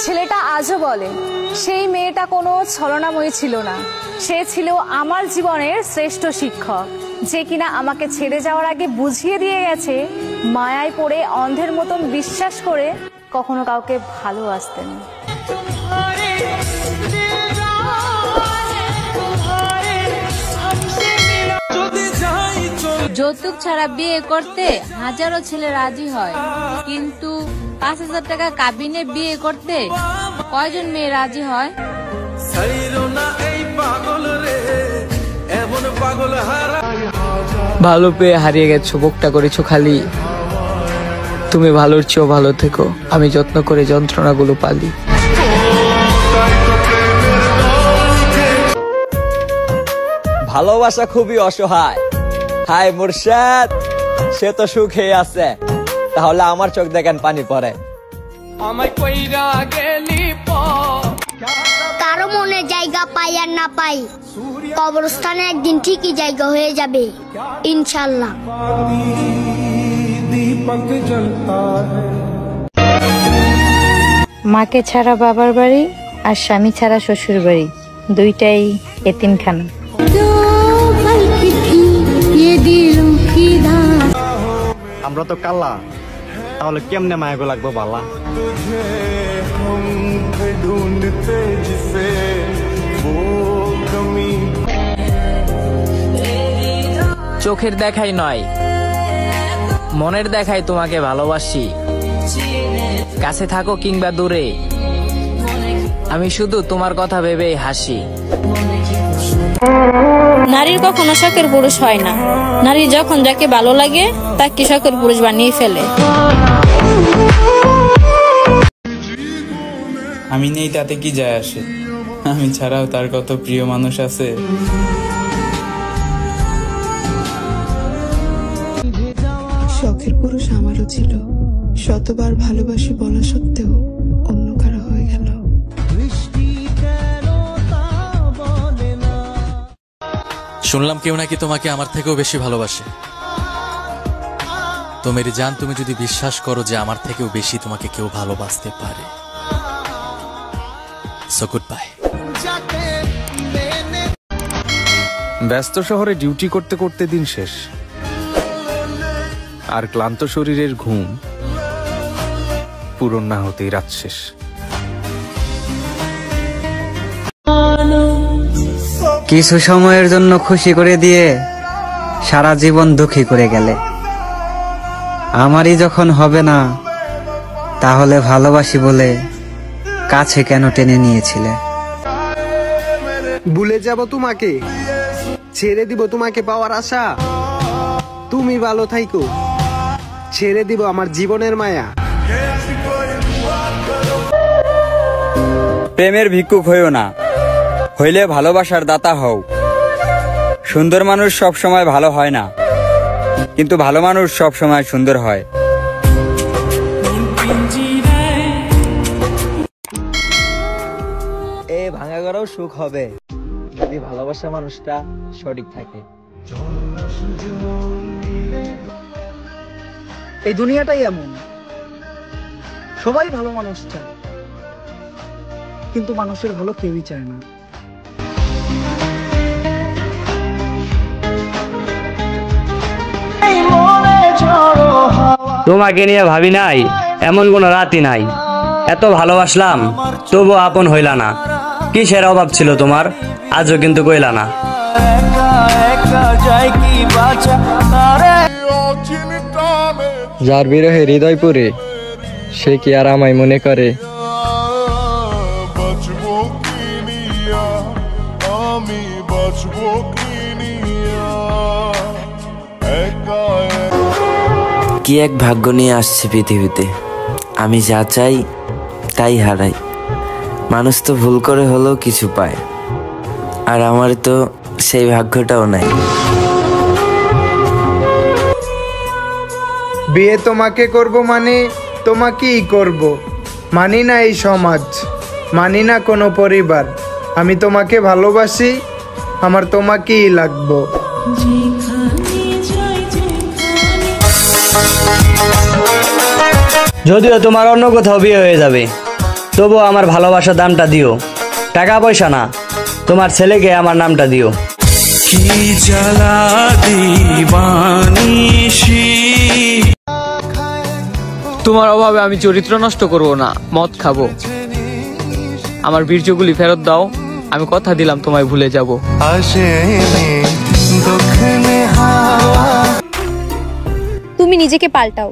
ছেলেটা আজও বলে সেই মেয়েটা কোনো ছলনাময়ী ছিল না, সে ছিল আমার জীবনের শ্রেষ্ঠ শিক্ষক, যে কিনা আমাকে ছেড়ে যাওয়ার আগে বুঝিয়ে দিয়ে গেছে মায়ায় পড়ে অন্ধের মতন বিশ্বাস করে কখনো কাউকে ভালোবাসতেন। যৌতুক ছাড়া বিয়ে করতে হাজারো ছেলে রাজি হয়, কিন্তু 5,000 টাকা কাবিনে বিয়ে করতে কয়জন মেয়ে রাজি হয়? ভালো পেয়ে হারিয়ে গেছো, বুকটা করেছো খালি। তুমি ভালোর চেয়েও ভালো থেকো, আমি যত্ন করে যন্ত্রণাগুলো পালি। ভালোবাসা খুবই অসহায়। হাই মুর্শিদ, সে তো সুখে আছে, তাহলে আমার চোখ দেখেন পানি পড়ে। কারো মনে জায়গা পাই আর না পাই, কবরস্থানে একদিন ঠিকই জায়গা হয়ে যাবে ইনশাল্লাহ। মাকে ছাড়া বাবার বাড়ি আর স্বামী ছাড়া শ্বশুর বাড়ি, দুইটাই এতিমখানা। আমরা তো কাল্লা, তাহলে কেমনে মায়াগো লাগবো বালা। চোখের দেখাই নয়, মনের দেখাই তোমাকে ভালোবাসি। কাছে থাকো কিংবা দূরে, আমি শুধু তোমার কথা ভেবেই হাসি। নারীর কখনো শখের পুরুষ হয় না, নারী যখন যাকে ভালো লাগে তাকে শখের পুরুষ বানিয়ে ফেলে। আমি নেই তাতে কি যায় আসে, আমি ছাড়াও তার কত প্রিয় মানুষ আছে। শখের পুরুষ আমারও ছিল, শতবার ভালোবাসি বলা সত্ত্বেও অন্য কারো হয়ে গেল। শুনলাম কেউ নাকি তোমাকে আমার থেকেও বেশি ভালোবাসে। তো মেরি জান, তুমি যদি বিশ্বাস করো যে আমার থেকেও বেশি তোমাকে কেউ ভালোবাসতে পারে, সো গুড বাই। ব্যস্ত শহরে ডিউটি করতে করতে দিন শেষ, আর ক্লান্ত শরীরের ঘুম পূরণ না হতেই রাত শেষ। কিছু সময়ের জন্য খুশি করে দিয়ে সারা জীবন দুঃখী করে গেলে, আমারই যখন হবে না তাহলে ভালোবাসি বলে কাছে কেন টেনে নিয়েছিলে? ভুলে যাব তোমাকে, ছেড়ে দিব তোমাকে পাওয়ার আশা। তুমি ভালো থাইকো, ছেড়ে দিব আমার জীবনের মায়া। প্রেমের ভিক্ষুক হইও না, হইলে ভালোবাসার দাতা হও। সুন্দর মানুষ সব সময় ভালো হয় না, কিন্তু ভালো মানুষ সব সময় সুন্দর হয়। এই ভাঙা গড়াও সুখ হবে যদি ভালোবাসা মানুষটা সঠিক থাকে। এই দুনিয়াটাই এমন, সবাই ভালো মানুষ চায়, কিন্তু মানুষের ভালো কেউই চায় না। তোমাকে নিয়ে ভাবি নাই, এমন কোন রাতই নাই। এত ভালোবাসলাম তবু আপন হইলা না। কিসের অভাব ছিল তোমার, আজও কিন্তু কইলা না। যার বিরহে হৃদয় পুরে, সে কি আর আমায় মনে করে? কি এক ভাগ্য নিয়ে আসছে পৃথিবীতে, আমি যা চাই তাই হারাই। মানুষ তো ভুল করে হলেও কিছু পায়, আর আমার তো সেই ভাগ্যটাও নাই। বিয়ে তোমাকে করব মানে তোমাকেই করব, মানি না এই সমাজ, মানি না কোনো পরিবার। আমি তোমাকে ভালোবাসি, আমার তোমাকেই লাগবো। যদিও তোমার অন্য কোথাও বিয়ে হয়ে যাবে, তবু আমার ভালোবাসার দামটা দিও। টাকা পয়সা না, তোমার ছেলেকে আমার নামটা দিও। কি জ্বালা দিবানিশি। তোমার অভাবে আমি চরিত্র নষ্ট করব না, মদ খাবো। আমার বীর্যগুলি ফেরত দাও, আমি কথা দিলাম তোমায় ভুলে যাব। তুমি নিজেকে পাল্টাও,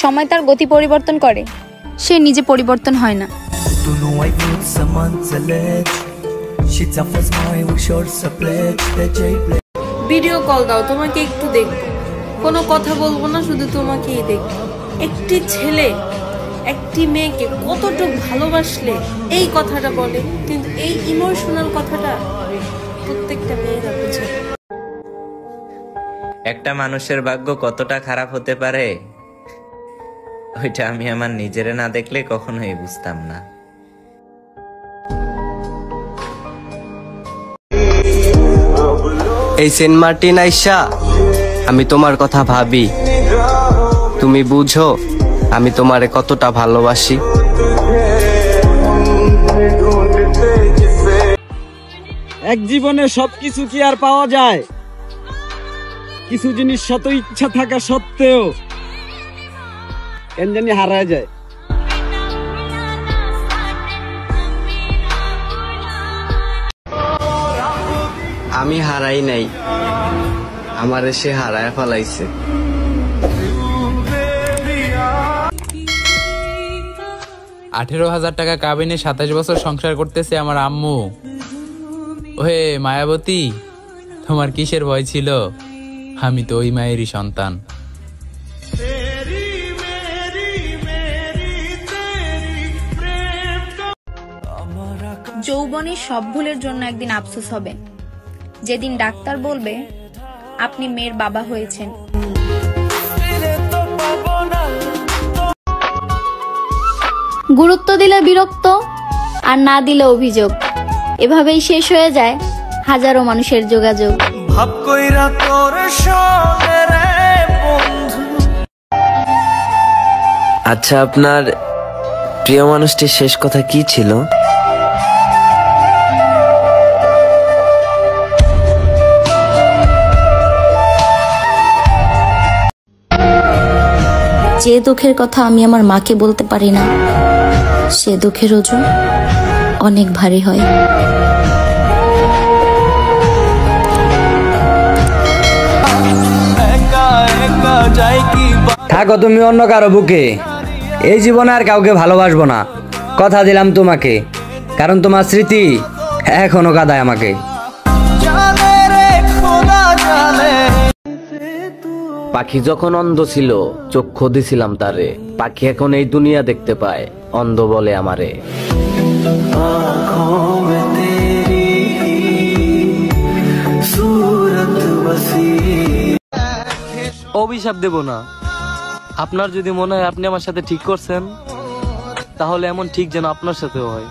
সময় তার গতি পরিবর্তন করে, সে নিজে পরিবর্তন হয় না। ভিডিও কল দাও, তোমাকে একটু দেখবো, কোনো কথা বলবো না, শুধু তোমাকেই দেখবো। একটি ছেলে একটি মেয়েকে কতটুকু ভালোবাসলে এই কথাটা বলে, কিন্তু এই ইমোশনাল কথাটা প্রত্যেকটা মেয়েরা বুঝে। একটা মানুষের ভাগ্য কতটা খারাপ হতে পারে ওইটা আমি আমার নিজেরে না দেখলে কখনোই বুঝতাম না। এই সেন্ট মার্টিন আইসা আমি তোমার কথা ভাবি, তুমি বুঝো আমি তোমারে কতটা ভালোবাসি। এক জীবনে সবকিছু কি আর পাওয়া যায়? কিছু জিনিস শত ইচ্ছা থাকা সত্ত্বেও কেন জানি হারায় যায়। আমি হারাই নাই, আমারে সে হারায় ফেলাইছে। 18,000 টাকা কাবিনে 27 বছর সংসার করতেছে আমার আম্মু। ওহে মায়াবতী, তোমার কিসের ভয় ছিল? আমি তো ওই মায়েরই সন্তান। যৌবনের সব ভুলের জন্য একদিন আফসোস হবে, যেদিন ডাক্তার বলবে আপনি মেয়ের বাবা হয়েছেন। গুরুত্ব দিলে বিরক্ত, আর না দিলে অভিযোগ, এভাবেই শেষ হয়ে যায় হাজারো মানুষের যোগাযোগ। ভাব কইরা তোর সঙ্গে রে বন্ধু। আচ্ছা, আপনার প্রিয় মানুষটির শেষ কথা কি ছিল? যে দুঃখের কথা আমি আমার মাকে বলতে পারি না, সে দুঃখের ওজন অনেক ভারী হয়। থাকো তুমি অন্য কারো বুকে, এই জীবনে আর কাউকে ভালোবাসবো না, কথা দিলাম তোমাকে, কারণ তোমার স্মৃতি এখনো কাঁদায় আমাকে। পাখি যখন অন্ধ ছিল চক্ষু দিছিলাম তারে, পাখি এখন এই দুনিয়া দেখতে পায়, অন্ধ বলে আমারে। অভিশাপ দেব না, আপনার যদি মনে হয় আপনি আমার সাথে ঠিক করছেন, তাহলে এমন ঠিক যেন আপনার সাথেও হয়।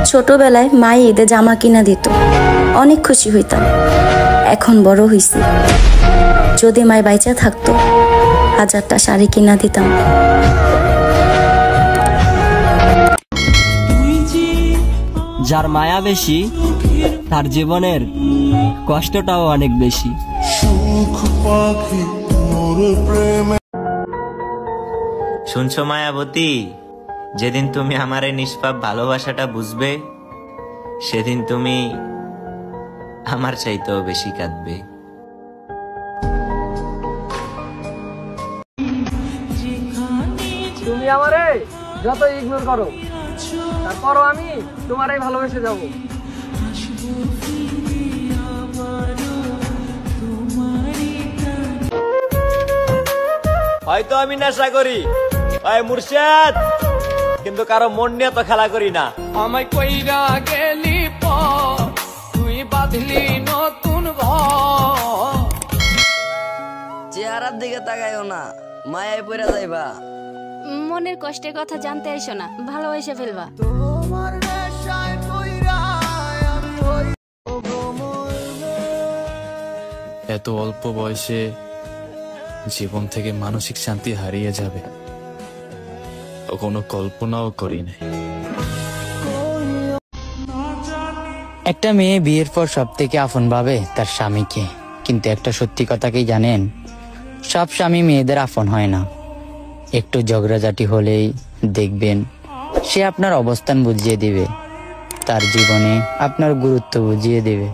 ছোটবেলায় মা ঈদে জামা কিনা দিত, অনেক খুশি হইতাম। এখন বড় হইছি, যদি মায় বাইচা থাকতো 1000টা শাড়ি কিনা দিতাম। যার মায়া বেশি তার জীবনের কষ্টটাও অনেক বেশি। শুনছো মায়াবতী, যেদিন তুমি আমার এই নিষ্পাপ ভালোবাসাটা বুঝবে, সেদিন তুমি আমার চাইতেও বেশি কাঁদবে। তুমি আমারে যত ইগনোর করো, তারপরও আমি তোমারই ভালোবেসে যাব। হয়তো আমি নেশা করি, ওই মুর্শিদ, কিন্তু কারো মন নিয়ে তো খেলা করি না। আমায় কইরা গেলি পর, তুই বাঁধলি নতুন ঘর। চেহারার দিকে তাকাইও না, মায়ায় পড়ে যাইবা। মনের কষ্টের কথা জানতে আইসো না, ভালোবেসে ফেলবা। এত অল্প বয়সে জীবন থেকে মানসিক শান্তি হারিয়ে যাবে কোনো কল্পনাও করি নাই। একটা মেয়ে বিয়ের পর সব থেকে আপন ভাবে তার স্বামীকে, কিন্তু একটা সত্যি কথা কি জানেন, সব স্বামী মেয়েদের আপন হয় না। একটু ঝগড়াঝাটি হলেই দেখবেন সে আপনার অবস্থান বুঝিয়ে দিবে, তার জীবনে আপনার গুরুত্ব বুঝিয়ে দেবে।